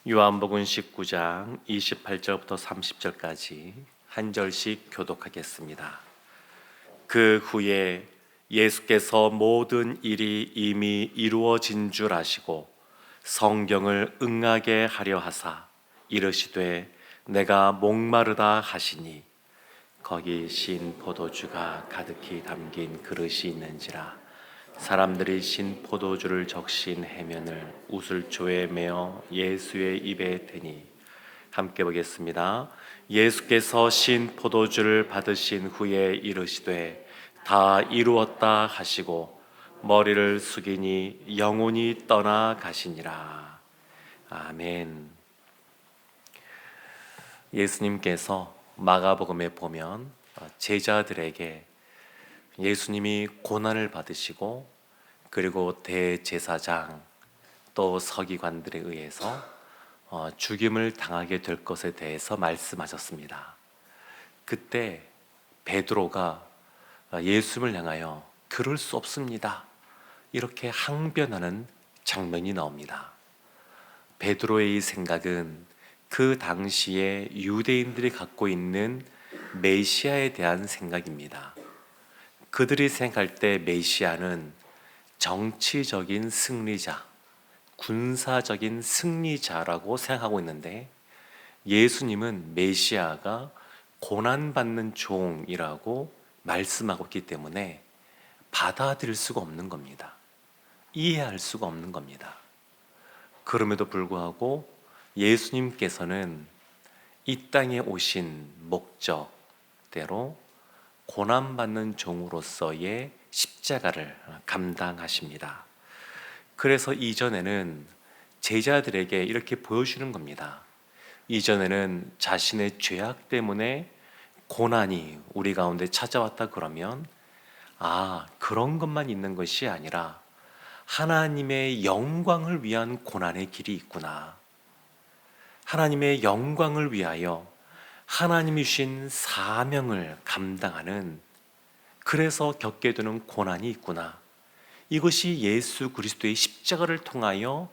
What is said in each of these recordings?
요한복음 19장 28절부터 30절까지 한 절씩 교독하겠습니다. 그 후에 예수께서 모든 일이 이미 이루어진 줄 아시고 성경을 응하게 하려 하사 이르시되 내가 목마르다 하시니 거기 신 포도주가 가득히 담긴 그릇이 있는지라 사람들이 신 포도주를 적신 해면을 우슬초에 메어 예수의 입에 대니 함께 보겠습니다. 예수께서 신 포도주를 받으신 후에 이르시되 다 이루었다 하시고 머리를 숙이니 영혼이 떠나 가시니라. 아멘. 예수님께서 마가복음에 보면 제자들에게 예수님이 고난을 받으시고 그리고 대제사장 또 서기관들에 의해서 죽임을 당하게 될 것에 대해서 말씀하셨습니다. 그때 베드로가 예수님을 향하여 그럴 수 없습니다 이렇게 항변하는 장면이 나옵니다. 베드로의 이 생각은 그 당시에 유대인들이 갖고 있는 메시아에 대한 생각입니다. 그들이 생각할 때 메시아는 정치적인 승리자, 군사적인 승리자라고 생각하고 있는데 예수님은 메시아가 고난받는 종이라고 말씀하고 있기 때문에 받아들일 수가 없는 겁니다. 이해할 수가 없는 겁니다. 그럼에도 불구하고 예수님께서는 이 땅에 오신 목적대로 고난받는 종으로서의 십자가를 감당하십니다. 그래서 이전에는 제자들에게 이렇게 보여주는 겁니다. 이전에는 자신의 죄악 때문에 고난이 우리 가운데 찾아왔다 그러면 그런 것만 있는 것이 아니라 하나님의 영광을 위한 고난의 길이 있구나. 하나님의 영광을 위하여 하나님이 주신 사명을 감당하는, 그래서 겪게 되는 고난이 있구나. 이것이 예수 그리스도의 십자가를 통하여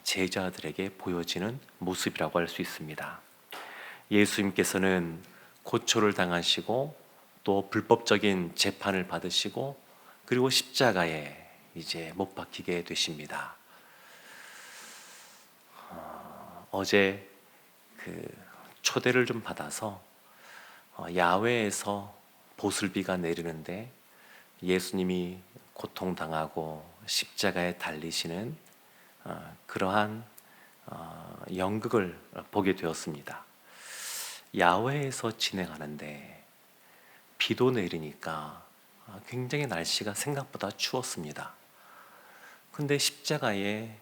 제자들에게 보여지는 모습이라고 할 수 있습니다. 예수님께서는 고초를 당하시고 또 불법적인 재판을 받으시고 그리고 십자가에 이제 못 박히게 되십니다. 어제 초대를 좀 받아서 야외에서 보슬비가 내리는데 예수님이 고통당하고 십자가에 달리시는 그러한 연극을 보게 되었습니다. 야외에서 진행하는데 비도 내리니까 굉장히 날씨가 생각보다 추웠습니다. 근데 십자가의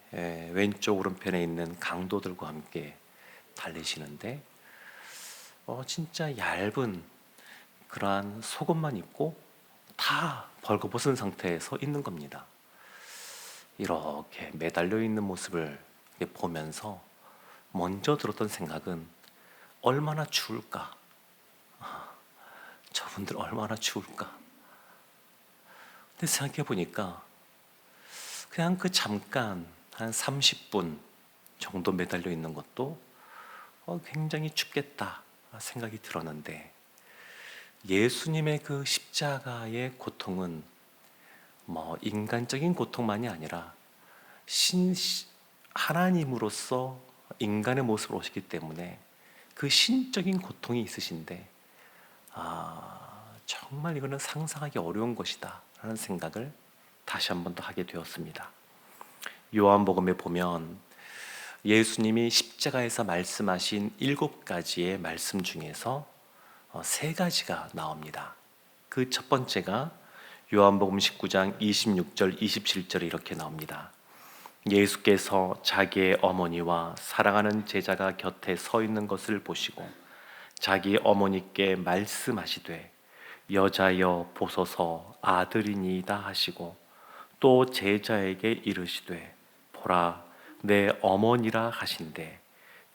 왼쪽 오른편에 있는 강도들과 함께 달리시는데 진짜 얇은 그러한 속옷만 입고 다 벌거벗은 상태에서 있는 겁니다. 이렇게 매달려 있는 모습을 보면서 먼저 들었던 생각은 얼마나 추울까? 저분들 얼마나 추울까? 근데 생각해 보니까 그냥 잠깐 한 30분 정도 매달려 있는 것도 굉장히 춥겠다 생각이 들었는데 예수님의 그 십자가의 고통은 인간적인 고통만이 아니라 하나님으로서 인간의 모습으로 오시기 때문에 그 신적인 고통이 있으신데 정말 이거는 상상하기 어려운 것이다 라는 생각을 다시 한 번 더 하게 되었습니다. 요한복음에 보면 예수님이 십자가에서 말씀하신 7가지의 말씀 중에서 3가지가 나옵니다. 그 첫 번째가 요한복음 19장 26절 27절에 이렇게 나옵니다. 예수께서 자기의 어머니와 사랑하는 제자가 곁에 서 있는 것을 보시고 자기 어머니께 말씀하시되 여자여 보소서 아들이니이다 하시고 또 제자에게 이르시되 보라 내 어머니라 하신대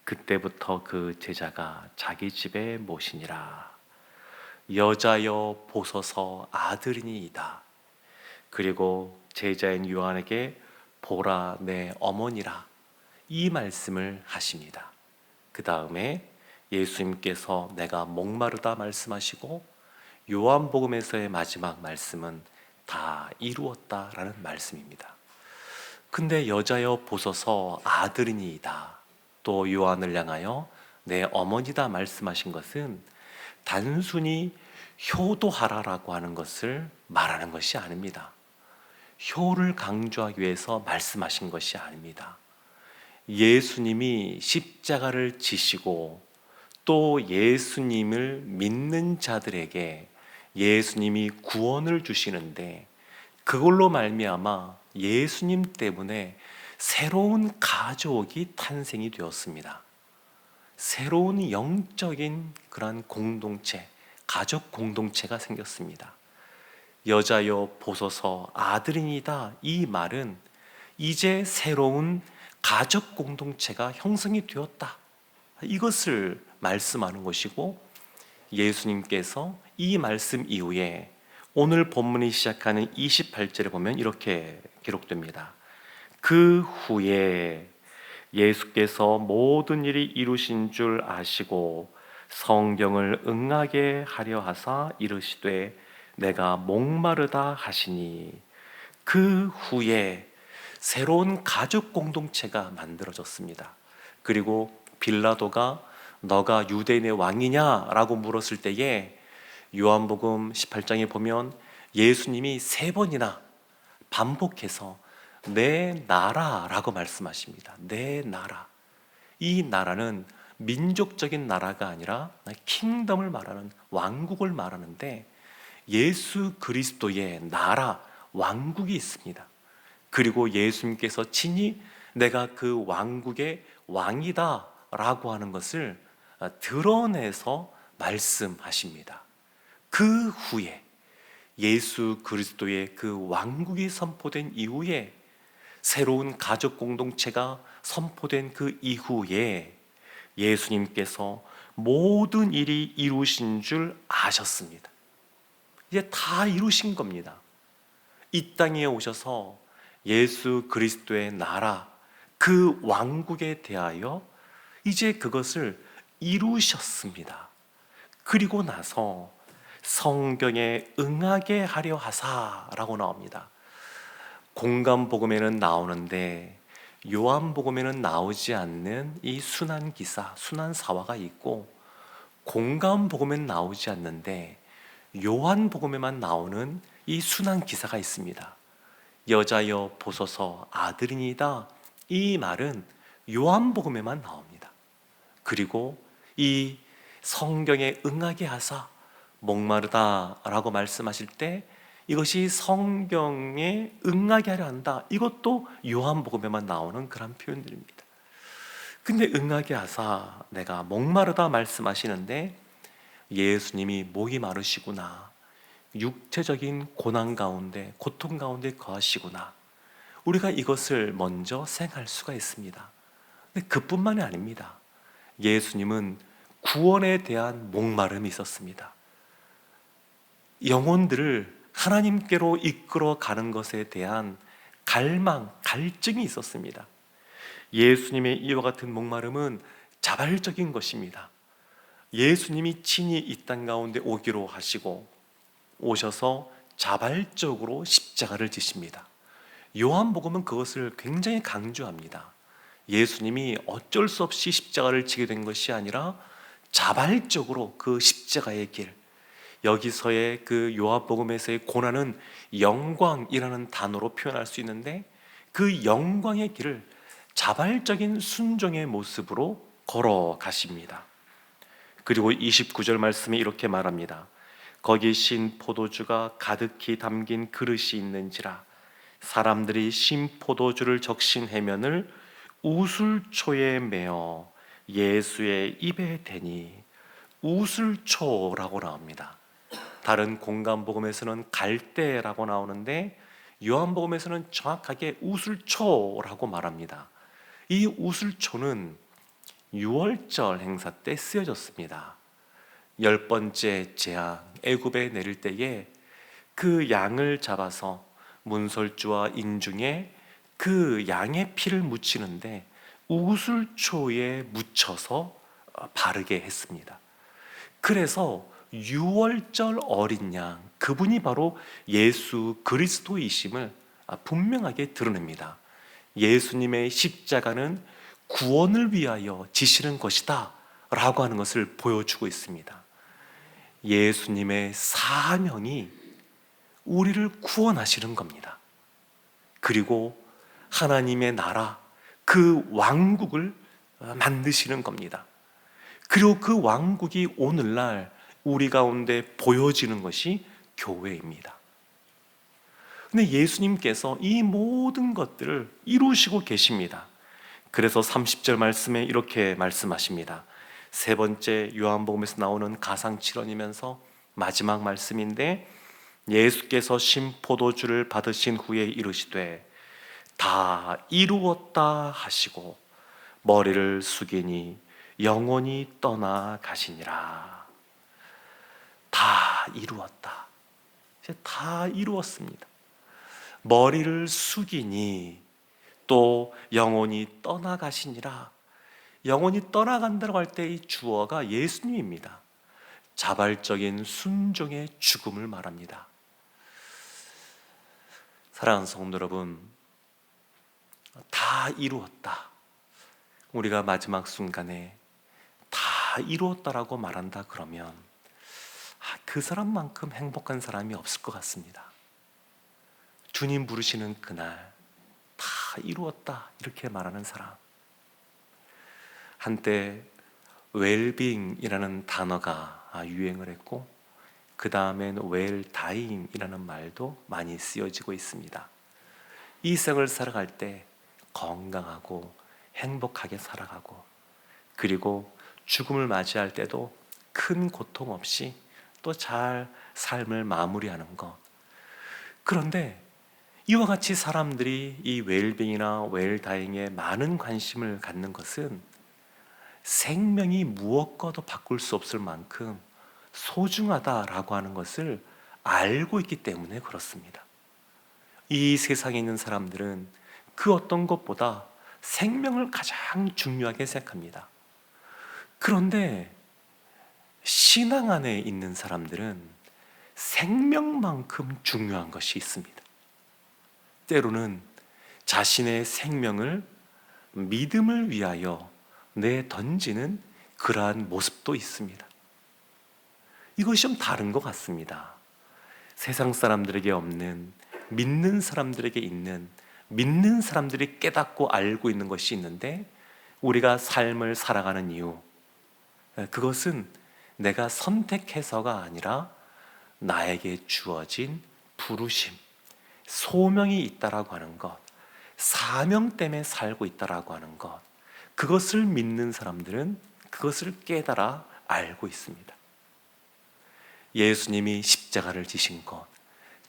그때부터 그 제자가 자기 집에 모시니라. 여자여 보소서 아들이니이다. 그리고 제자인 요한에게 보라 내 어머니라. 이 말씀을 하십니다. 그 다음에 예수님께서 내가 목마르다 말씀하시고 요한복음에서의 마지막 말씀은 다 이루었다라는 말씀입니다. 근데 여자여 보소서 아들이니이다, 또 요한을 향하여 내 어머니다 말씀하신 것은 단순히 효도하라라고 하는 것을 말하는 것이 아닙니다. 효를 강조하기 위해서 말씀하신 것이 아닙니다. 예수님이 십자가를 지시고 또 예수님을 믿는 자들에게 예수님이 구원을 주시는데 그걸로 말미암아 예수님 때문에 새로운 가족이 탄생이 되었습니다. 새로운 영적인 그런 공동체, 가족 공동체가 생겼습니다. 여자여 보소서 아들이니다, 이 말은 이제 새로운 가족 공동체가 형성이 되었다, 이것을 말씀하는 것이고, 예수님께서 이 말씀 이후에 오늘 본문이 시작하는 28절에 보면 이렇게 기록됩니다. 그 후에 예수께서 모든 일이 이루신 줄 아시고 성경을 응하게 하려 하사 이르시되 내가 목마르다 하시니, 그 후에 새로운 가족 공동체가 만들어졌습니다. 그리고 빌라도가 너가 유대인의 왕이냐? 라고 물었을 때에 요한복음 18장에 보면 예수님이 3번이나 반복해서 내 나라라고 말씀하십니다. 내 나라. 이 나라는 민족적인 나라가 아니라 킹덤을 말하는, 왕국을 말하는데 예수 그리스도의 나라, 왕국이 있습니다. 그리고 예수님께서 친히 내가 그 왕국의 왕이다 라고 하는 것을 드러내서 말씀하십니다. 그 후에 예수 그리스도의 그 왕국이 선포된 이후에, 새로운 가족 공동체가 선포된 그 이후에 예수님께서 모든 일이 이루신 줄 아셨습니다. 이제 다 이루신 겁니다. 이 땅에 오셔서 예수 그리스도의 나라, 그 왕국에 대하여 이제 그것을 이루셨습니다. 그리고 나서 성경에 응하게 하려 하사라고 나옵니다. 공간복음에는 나오는데 요한복음에는 나오지 않는 이 순환기사, 순환사화가 있고, 공간복음에는 나오지 않는데 요한복음에만 나오는 이 순환기사가 있습니다. 여자여 보소서 아들이니이다, 이 말은 요한복음에만 나옵니다. 그리고 이 성경에 응하게 하사 목마르다 라고 말씀하실 때 이것이 성경에 응하게 하려 한다, 이것도 요한복음에만 나오는 그런 표현들입니다. 근데 응하게 하사 내가 목마르다 말씀하시는데 예수님이 목이 마르시구나, 육체적인 고난 가운데, 고통 가운데 거하시구나, 우리가 이것을 먼저 생각할 수가 있습니다. 근데 그뿐만이 아닙니다. 예수님은 구원에 대한 목마름이 있었습니다. 영혼들을 하나님께로 이끌어 가는 것에 대한 갈망, 갈증이 있었습니다. 예수님의 이와 같은 목마름은 자발적인 것입니다. 예수님이 친히 이 땅 가운데 오기로 하시고 오셔서 자발적으로 십자가를 지십니다. 요한복음은 그것을 굉장히 강조합니다. 예수님이 어쩔 수 없이 십자가를 지게 된 것이 아니라 자발적으로 그 십자가의 길, 여기서의 그 요한복음에서의 고난은 영광이라는 단어로 표현할 수 있는데 그 영광의 길을 자발적인 순종의 모습으로 걸어가십니다. 그리고 29절 말씀이 이렇게 말합니다. 거기 신 포도주가 가득히 담긴 그릇이 있는지라 사람들이 신 포도주를 적신 해면을 우슬초에 메어 예수의 입에 대니, 우슬초라고 나옵니다. 다른 공간복음에서는 갈대라고 나오는데 요한복음에서는 정확하게 우슬초라고 말합니다. 이 우슬초는 6월절 행사 때 쓰여졌습니다. 10번째 재앙 애굽에 내릴 때에 그 양을 잡아서 문설주와 인중에 그 양의 피를 묻히는데 우슬초에 묻혀서 바르게 했습니다. 그래서 유월절 어린 양, 그분이 바로 예수 그리스도이심을 분명하게 드러냅니다. 예수님의 십자가는 구원을 위하여 지시는 것이다 라고 하는 것을 보여주고 있습니다. 예수님의 사명이 우리를 구원하시는 겁니다. 그리고 하나님의 나라, 그 왕국을 만드시는 겁니다. 그리고 그 왕국이 오늘날 우리 가운데 보여지는 것이 교회입니다. 근데 예수님께서 이 모든 것들을 이루시고 계십니다. 그래서 30절 말씀에 이렇게 말씀하십니다. 세 번째 요한복음에서 나오는 가상칠언이면서 마지막 말씀인데, 예수께서 신포도주를 받으신 후에 이르시되 다 이루었다 하시고 머리를 숙이니 영원히 떠나가시니라. 다 이루었다. 이제 다 이루었습니다. 머리를 숙이니 또 영원히 떠나가시니라. 영원히 떠나간다고 할 때 이 주어가 예수님입니다. 자발적인 순종의 죽음을 말합니다. 사랑하는 성도 여러분, 다 이루었다. 우리가 마지막 순간에 다 이루었다라고 말한다 그러면 그 사람만큼 행복한 사람이 없을 것 같습니다. 주님 부르시는 그날 다 이루었다 이렇게 말하는 사람. 한때 웰빙이라는 단어가 유행을 했고, 그 다음엔 웰다잉이라는 말도 많이 쓰여지고 있습니다. 이 생을 살아갈 때 건강하고 행복하게 살아가고, 그리고 죽음을 맞이할 때도 큰 고통 없이 또 잘 삶을 마무리하는 것. 그런데 이와 같이 사람들이 이 웰빙이나 웰다잉에 많은 관심을 갖는 것은 생명이 무엇과도 바꿀 수 없을 만큼 소중하다라고 하는 것을 알고 있기 때문에 그렇습니다. 이 세상에 있는 사람들은 그 어떤 것보다 생명을 가장 중요하게 생각합니다. 그런데 신앙 안에 있는 사람들은 생명만큼 중요한 것이 있습니다. 때로는 자신의 생명을 믿음을 위하여 내던지는 그러한 모습도 있습니다. 이것이 좀 다른 것 같습니다. 세상 사람들에게 없는, 믿는 사람들에게 있는, 믿는 사람들이 깨닫고 알고 있는 것이 있는데, 우리가 삶을 살아가는 이유, 그것은 내가 선택해서가 아니라 나에게 주어진 부르심, 소명이 있다라고 하는 것, 사명 때문에 살고 있다라고 하는 것, 그것을 믿는 사람들은 그것을 깨달아 알고 있습니다. 예수님이 십자가를 지신 것,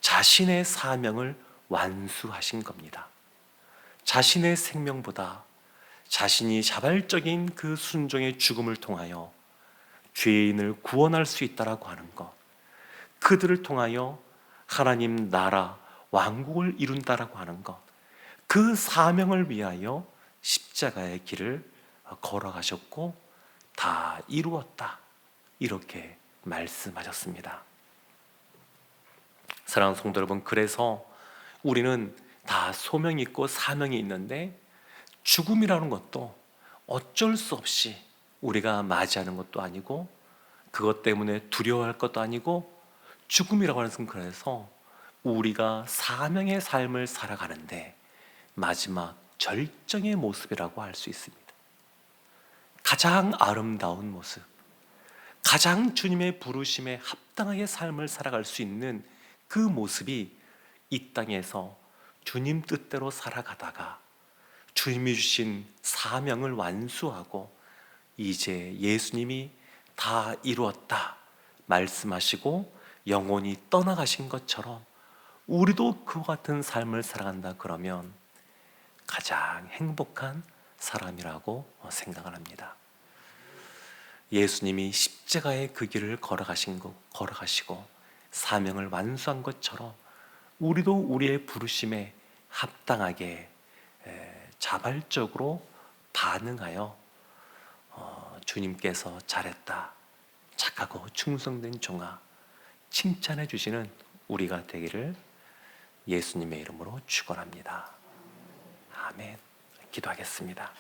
자신의 사명을 완수하신 겁니다. 자신의 생명보다 자신이 자발적인 그 순종의 죽음을 통하여 죄인을 구원할 수 있다라고 하는 것, 그들을 통하여 하나님 나라 왕국을 이룬다라고 하는 것, 그 사명을 위하여 십자가의 길을 걸어가셨고 다 이루었다 이렇게 말씀하셨습니다. 사랑하는 성도 여러분, 그래서 우리는 다 소명이 있고 사명이 있는데, 죽음이라는 것도 어쩔 수 없이 우리가 맞이하는 것도 아니고, 그것 때문에 두려워할 것도 아니고, 죽음이라고 하는 것은 그래서 우리가 사명의 삶을 살아가는데 마지막 절정의 모습이라고 할 수 있습니다. 가장 아름다운 모습, 가장 주님의 부르심에 합당하게 삶을 살아갈 수 있는 그 모습이 이 땅에서 주님 뜻대로 살아가다가 주님이 주신 사명을 완수하고 이제 예수님이 다 이루었다 말씀하시고 영원히 떠나가신 것처럼 우리도 그와 같은 삶을 살아간다 그러면 가장 행복한 사람이라고 생각을 합니다. 예수님이 십자가의 그 길을 걸어가시고 사명을 완수한 것처럼 우리도 우리의 부르심에 합당하게 자발적으로 반응하여 주님께서 잘했다, 착하고 충성된 종아, 칭찬해 주시는 우리가 되기를 예수님의 이름으로 축원합니다. 아멘. 기도하겠습니다.